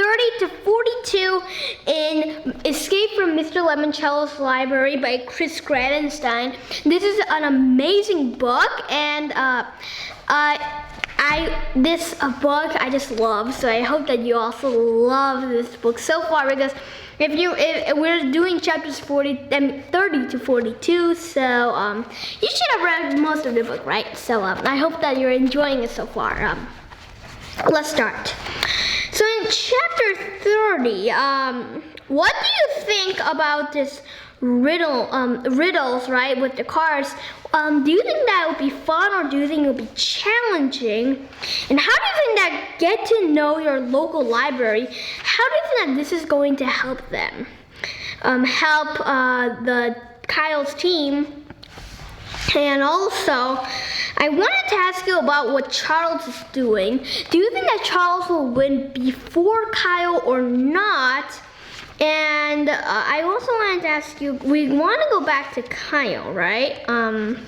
30 to 42 in Escape from Mr. Lemoncello's Library by Chris Gradenstein. This is an amazing book, and this book I just love, so I hope that you also love this book so far, because if we're doing chapters 30 to 42, so you should have read most of the book, right? So I hope that you're enjoying it so far. Let's start. So in chapter 30, what do you think about this riddles, right, with the cars? Do you think that would be fun, or do you think it would be challenging? And how do you think that get to know your local library, how do you think that this is going to help them? Help the Kyle's team? And also, I wanted to ask you about what Charles is doing. Do you think that Charles will win before Kyle or not? And I also wanted to ask you, we want to go back to Kyle, right? And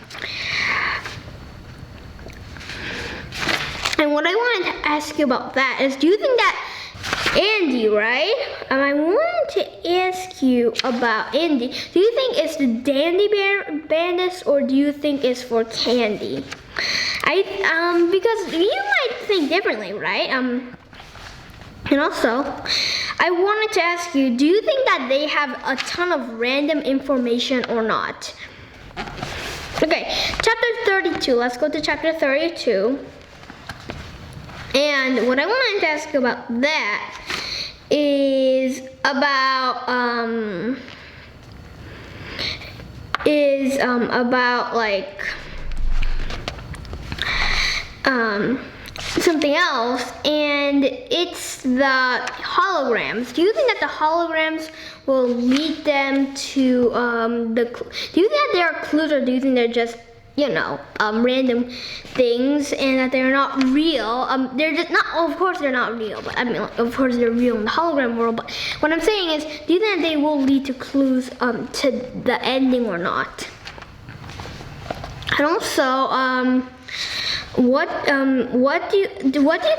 what I wanted to ask you about that is, do you think that Andy, right? I wanted to ask you about Andy. Do you think it's the Dandy Bandits, or do you think it's for Candy? Because you might think differently, right? And also, I wanted to ask you, do you think that they have a ton of random information or not? Okay, chapter 32. Let's go to chapter 32. And what I wanted to ask you about that is about something else, and it's the holograms. Do you think that the holograms will lead them to do you think that they are clues, or do you think they're just, you know, random things, and that they're not real? They're just not, of course they're not real, but I mean, of course they're real in the hologram world, but what I'm saying is, do you think that they will lead to clues to the ending or not? And also, what do you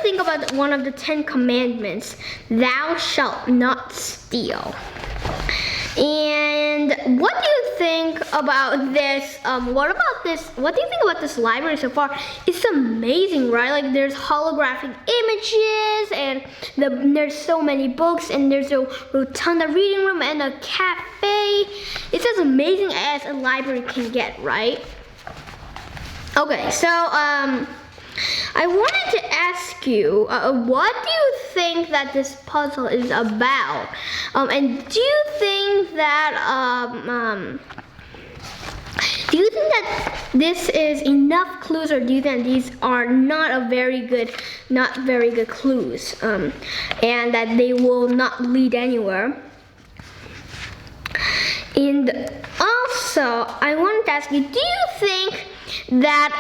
think about one of the 10 commandments? Thou shalt not steal. And what do you think about this? What do you think about this library so far? It's amazing, right? Like, there's holographic images, and there's so many books, and there's a rotunda reading room and a cafe. It's as amazing as a library can get, right? Okay, so I wanted to ask you, what do you think that this puzzle is about? And do you think that this is enough clues, or do you think these are not very good clues, and that they will not lead anywhere? And also, I wanted to ask you, do you think that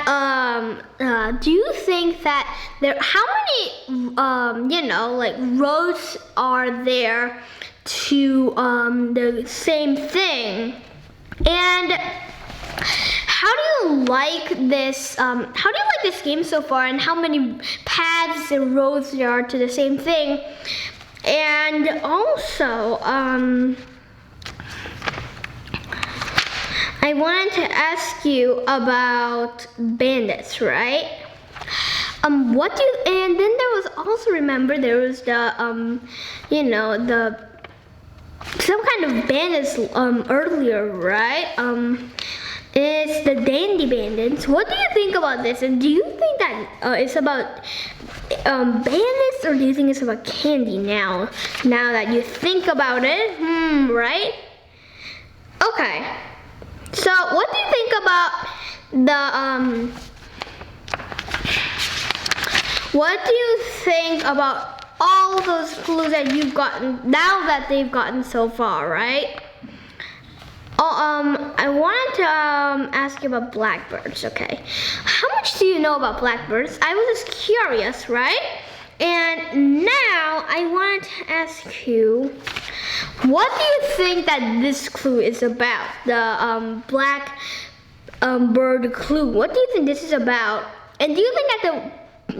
how many roads are there to the same thing? And how do you like this game so far, and how many paths and roads there are to the same thing? And also, I wanted to ask you about bandits, right? And then there was also, remember, there was the some kind of bandits earlier, right? It's the Dandy Bandits. What do you think about this? And do you think that it's about bandits, or do you think it's about Candy now that you think about it? Right? Okay. So, what do you think about what do you think about all those clues that you've gotten, now that they've gotten so far, right? I wanted to ask you about blackbirds, okay? How much do you know about blackbirds? I was just curious, right? And now I wanted to ask you, what do you think that this clue is about? The black bird clue. What do you think this is about? And do you think that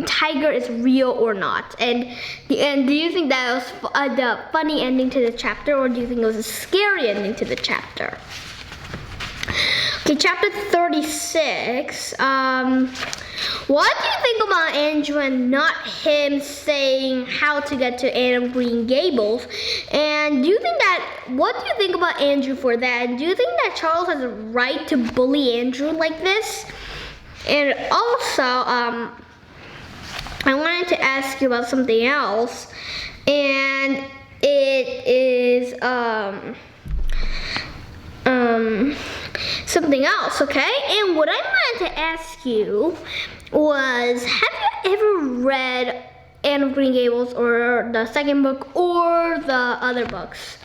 tiger is real or not. And do you think that was the funny ending to the chapter, or do you think it was a scary ending to the chapter? Okay, chapter 36. What do you think about Andrew and not him saying how to get to Anne of Green Gables? And what do you think about Andrew for that? And do you think that Charles has a right to bully Andrew like this? And also, I wanted to ask you about something else. And it is, something else, okay? And what I wanted to ask you was, have you ever read Anne of Green Gables, or the second book, or the other books?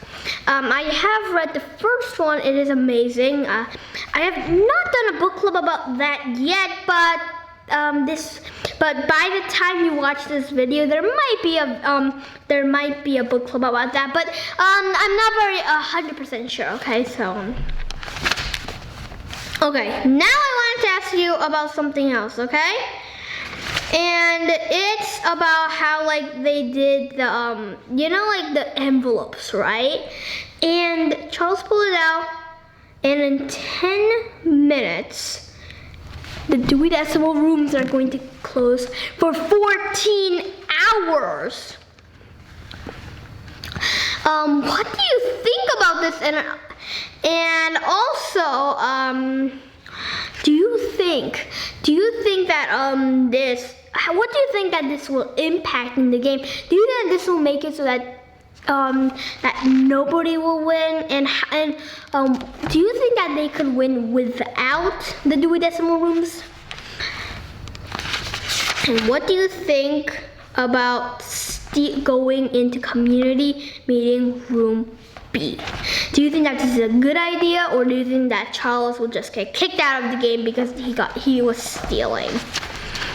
I have read the first one. It is amazing. I have not done a book club about that yet, but by the time you watch this video, there might be a book club about that, but I'm not very 100% sure. Okay, so okay, now I wanted to ask you about something else, okay? And it's about how, like, they did the like the envelopes, right? And Charles pulled it out, and in 10 minutes, the Dewey Decimal Rooms are going to close for 14 hours. What do you think about this? And also, do you think that what do you think that this will impact in the game? Do you think that this will make it so that that nobody will win? And do you think that they could win without the Dewey Decimal Rooms? And what do you think about going into community meeting room B? Do you think that this is a good idea, or do you think that Charles will just get kicked out of the game because he was stealing?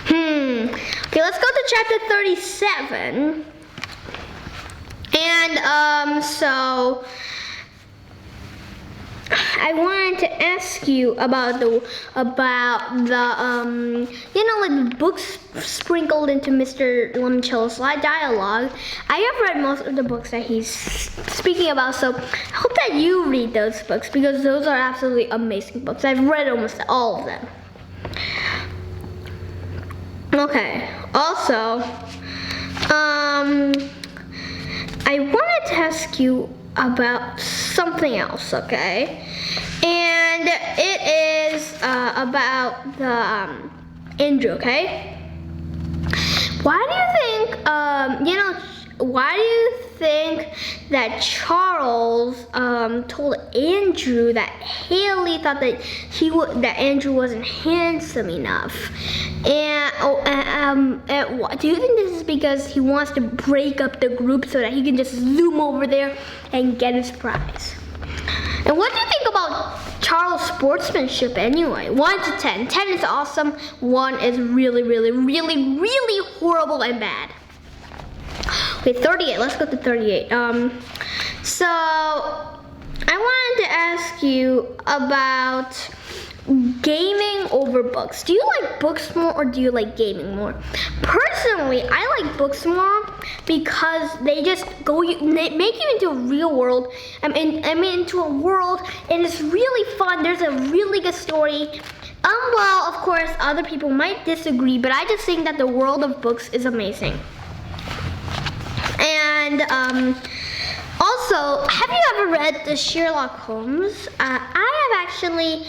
Okay, let's go to chapter 37. And so I wanted to ask you about the like books sprinkled into Mr. Lemoncello's dialogue. I have read most of the books that he's speaking about, so I hope that you read those books, because those are absolutely amazing books. I've read almost all of them. Okay, also, I wanted to ask you about something else, okay? And it is about the Andrew, okay? Why do you think that Charles told Andrew that Haley thought that that Andrew wasn't handsome enough? And do you think this is because he wants to break up the group so that he can just zoom over there and get his prize? And what do you think about Charles' sportsmanship anyway? 1 to 10. 10 is awesome. 1 is really, really, really, really horrible and bad. Okay, 38. Let's go to 38. So I wanted to ask you about gaming over books. Do you like books more, or do you like gaming more? Personally, I like books more because they just they make you into a real world. Into a world, and it's really fun. There's a really good story. Well, of course, other people might disagree, but I just think that the world of books is amazing. And also, have you ever read the Sherlock Holmes? I have actually.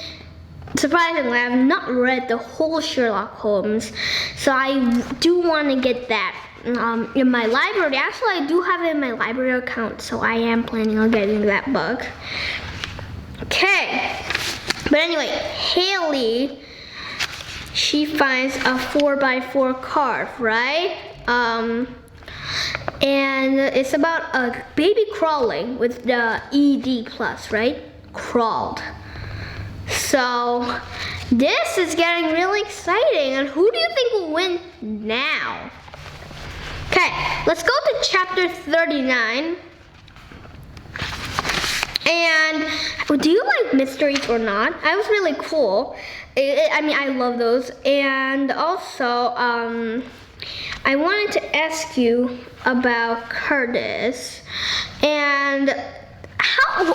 Surprisingly, I have not read the whole Sherlock Holmes, so I do want to get that in my library. Actually, I do have it in my library account, so I am planning on getting that book. Okay, but anyway, Haley, she finds a 4x4 card, right? And it's about a baby crawling with the ED plus, right? Crawled. So this is getting really exciting, and who do you think will win now? Okay, let's go to chapter 39. And do you like mysteries or not? That was really cool. I love those. And also, I wanted to ask you about Curtis. And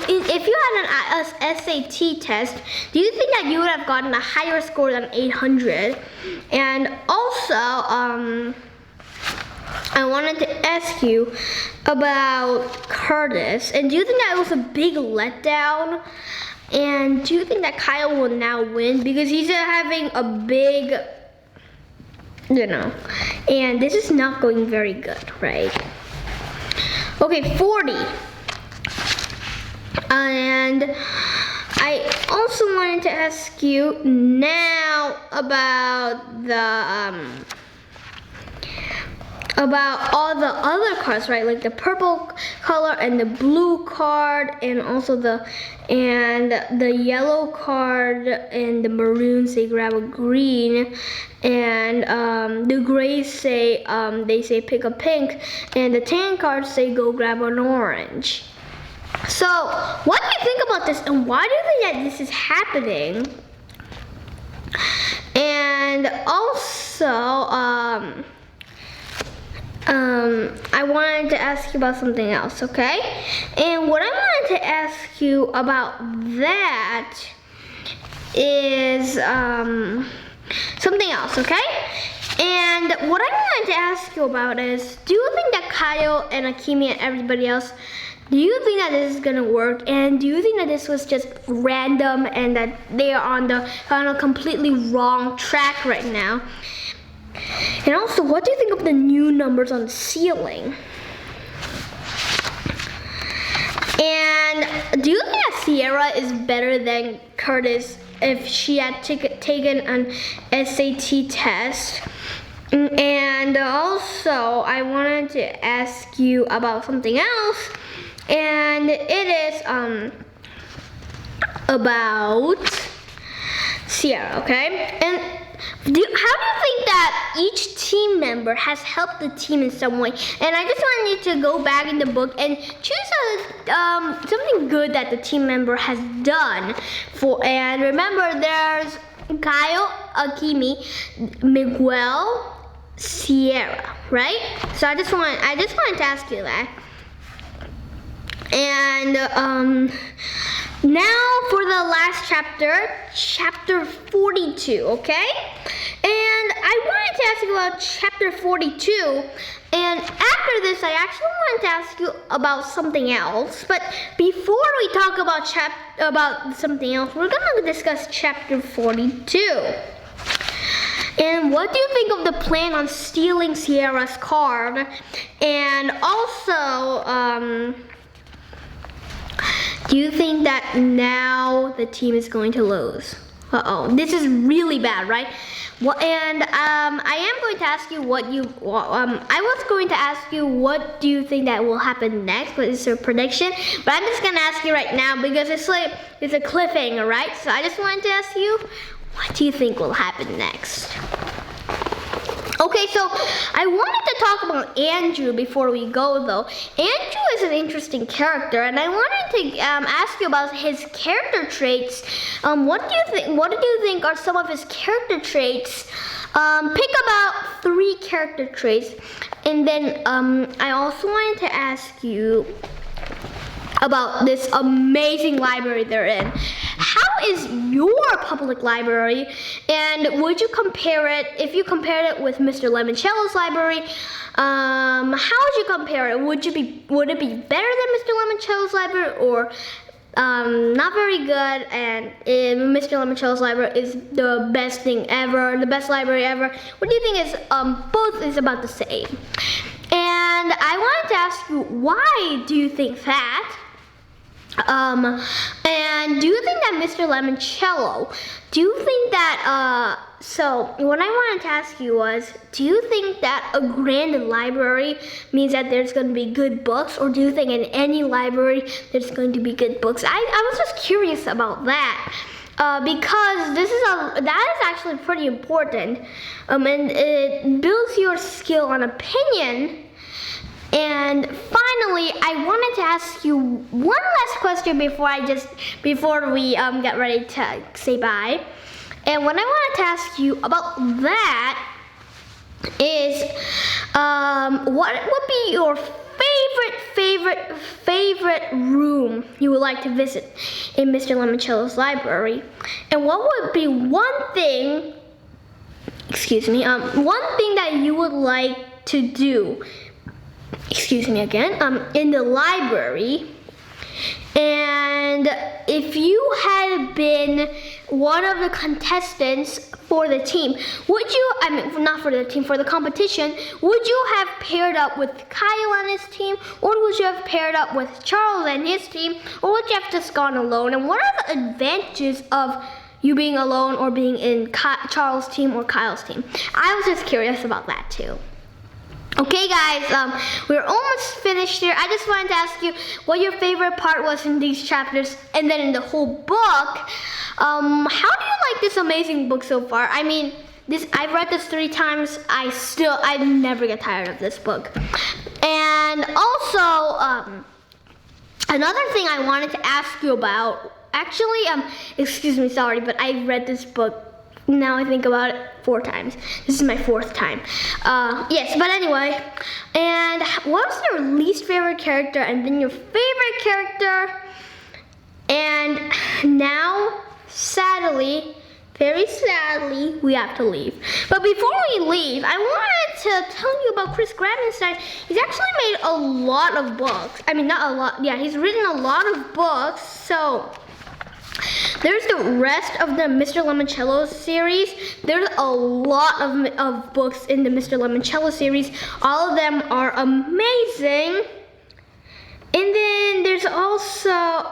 if you had an SAT test, do you think that you would have gotten a higher score than 800? And also, I wanted to ask you about Curtis. And do you think that was a big letdown? And do you think that Kyle will now win? Because he's having a big, and this is not going very good, right? Okay, 40. And I also wanted to ask you now about all the other cards, right? Like the purple color and the blue card, and also the yellow card, and the maroons say grab a green, and the grays say they say pick a pink, and the tan cards say go grab an orange. So what do you think about this, and why do you think that this is happening? And also I wanted to ask you about something else, okay? And what I wanted to ask you about that is something else, okay? And what I wanted to ask you about is, do you think that Kyle and Akemi and everybody else, do you think that this is gonna work? And do you think that this was just random and that they are on a completely wrong track right now? And also, what do you think of the new numbers on the ceiling? And do you think that Sierra is better than Curtis if she had taken an SAT test? And also, I wanted to ask you about something else, and it is about Sierra, okay? And how do you think that each team member has helped the team in some way? And I just wanted you to go back in the book and choose something good that the team member has done. And remember, there's Kyle, Akemi, Miguel, Sierra, right? So I just wanted to ask you that. And now for the last chapter, chapter 42, okay? And I wanted to ask you about chapter 42. And after this, I actually wanted to ask you about something else. But before we talk about something else, we're gonna discuss chapter 42. And what do you think of the plan on stealing Sierra's card? And also, do you think that now the team is going to lose? Uh-oh, this is really bad, right? Well, and I am going to ask you I was going to ask you what do you think that will happen next, but it's a prediction. But I'm just gonna ask you right now because it's a cliffhanger, right? So I just wanted to ask you, what do you think will happen next? Okay, so I wanted to talk about Andrew before we go, though. Andrew is an interesting character, and I wanted to ask you about his character traits. What do you think are some of his character traits? Pick about 3 character traits, and then I also wanted to ask you about this amazing library they're in. How is your public library, and would you compare it, if you compared it with Mr. Lemoncello's library, how would you compare it? Would it be better than Mr. Lemoncello's library, or not very good, and Mr. Lemoncello's library is the best thing ever, the best library ever? What do you think is both is about the same? And I wanted to ask you, why do you think that? And do you think that Mr. Lemoncello, do you think that, so what I wanted to ask you was, do you think that a grand library means that there's going to be good books, or do you think in any library there's going to be good books? I was just curious about that. Because that is actually pretty important, and it builds your skill on opinion. And finally, I wanted to ask you one last question before we get ready to say bye. And what I wanted to ask you about that is what would be your favorite room you would like to visit in Mr. Lemoncello's library? And what would be one thing that you would like to do, in the library? And if you had been one of the contestants for the team, for the competition, would you have paired up with Kyle and his team, or would you have paired up with Charles and his team, or would you have just gone alone? And what are the advantages of you being alone or being in Charles' team or Kyle's team? I was just curious about that too. Okay guys, we're almost finished here. I just wanted to ask you what your favorite part was in these chapters and then in the whole book. How do you like this amazing book so far? I mean, I've read this 3 times. I never get tired of this book. And also, another thing I wanted to ask you about, sorry, but I read this book, now I think about it, 4 times. This is my 4th time. Yes, but anyway. And what was your least favorite character and then your favorite character? And now, very sadly, we have to leave. But before we leave, I wanted to tell you about Chris Gravenstein. He's actually made a lot of books. I mean, not a lot. Yeah, he's written a lot of books. So there's the rest of the Mr. Lemoncello series. There's a lot of books in the Mr. Lemoncello series. All of them are amazing. And then there's also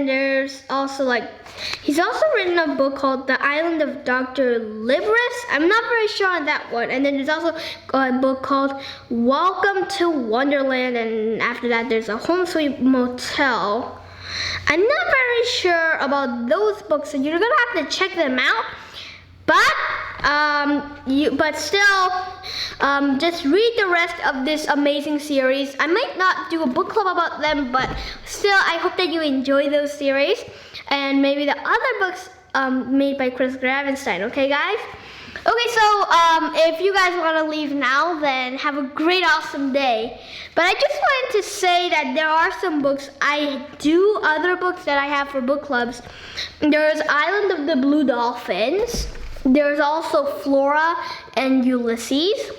there's also he's also written a book called The Island of Dr. Libris. I'm not very sure on that one. And then there's also a book called Welcome to Wonderland. And after that, there's a Home Sweet Motel. I'm not very sure about those books, so you're gonna have to check them out. But just read the rest of this amazing series. I might not do a book club about them, but still, I hope that you enjoy those series and maybe the other books made by Chris Gravenstein. Okay, guys? Okay, so if you guys want to leave now, then have a great, awesome day. But I just wanted to say that there are some books. Other books that I have for book clubs. There's Island of the Blue Dolphins. There's also Flora and Ulysses.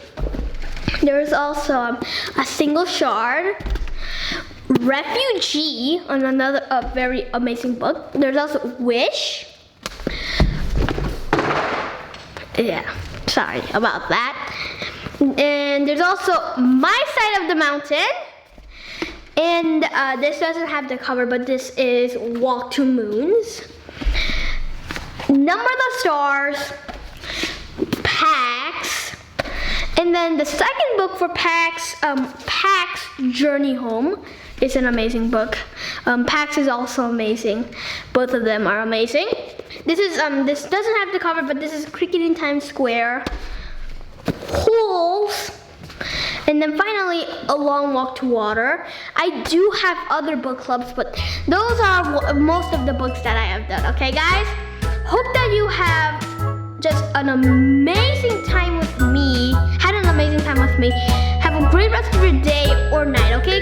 There's also A Single Shard. Refugee, another very amazing book. There's also Wish. Yeah, sorry about that. And there's also My Side of the Mountain. And this doesn't have the cover, but this is Walk to Moons. Number the Stars. Pax. And then the second book for Pax, Pax Journey Home, is an amazing book. Pax is also amazing. Both of them are amazing. This doesn't have the cover, but this is Cricket in Times Square. Holes. And then finally, A Long Walk to Water. I do have other book clubs, but those are most of the books that I have done. Okay, guys? Hope that you have just an amazing time with me. Have a great rest of your day or night, okay?